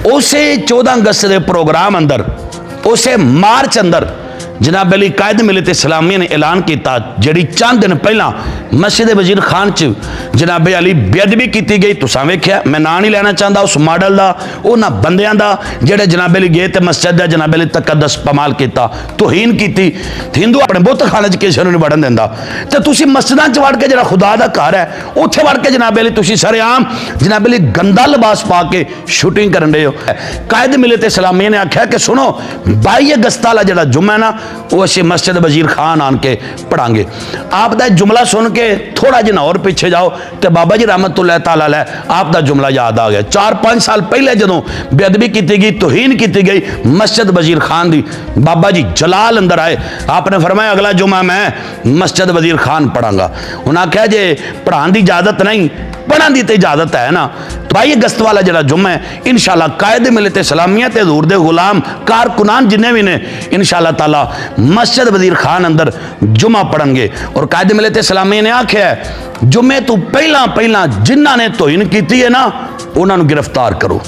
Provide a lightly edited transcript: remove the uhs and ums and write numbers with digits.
उसे 14 अगस्त के प्रोग्राम अंदर उसे मार्च अंदर जनाब अली कायद मिलत इस्लामिया ने ऐलान किया जी चंद दिन पहला मस्जिद वजीर खान च जनाब अली बेअदबी की गई। तुसां वेख्या, मैं ना नहीं लेना चाहता उस मॉडल का, उन्होंने बंदियां का जेडे जनाब अली गए तो मस्जिद का जनाब अली तकदस पमाल किया, तोहीन की। हिंदू अपने बुत खाने किसी नहीं वड़न देंदा, तो तुसी मस्जिदां च वड़ के जो खुदा का घर है उत्थे वड़ के जनाब अली तुसी सरेआम जनाब अली गंदा लिबास पा के शूटिंग कर रहे हो। कायद मिलत इस्लामिया ने आख्या कि सुनो 22 अगस्त वाला जो जुम्मा है ना वो असी मस्जिद वजीर खान आन के पढ़ांगे। आपका जुमला सुन के थोड़ा जिना और पीछे जाओ तो बाबा जी रहमतुल्लाह तआला अलैह आपका जुमला याद आ गया। 4-5 साल पहले जो बेअदबी की गई, तोहीन की गई मस्जिद वजीर खान की, बाबा जी जलाल अंदर आए, आपने फरमाया अगला जुमा मैं मस्जिद वजीर खान पढ़ांगा। उन्हें आख्या जे पढ़ाने की इजाजत नहीं, पढ़ने की तो इजाजत है ना। 22 अगस्त वाला जो जुम्मा है इंशाअल्लाह कायद मिलत इस्लामिया ते हजूर दे गुलाम कारकुनान जिन्ने भी ने इंशाअल्लाह ताला मस्जिद वजीर खान अंदर जुम्मा पढ़नगे। और कायद मिलत इस्लामिया ने आख्या है जुम्मे तो पहला जिन्होंने तोहीन की है ना उन्होंने गिरफ्तार करो।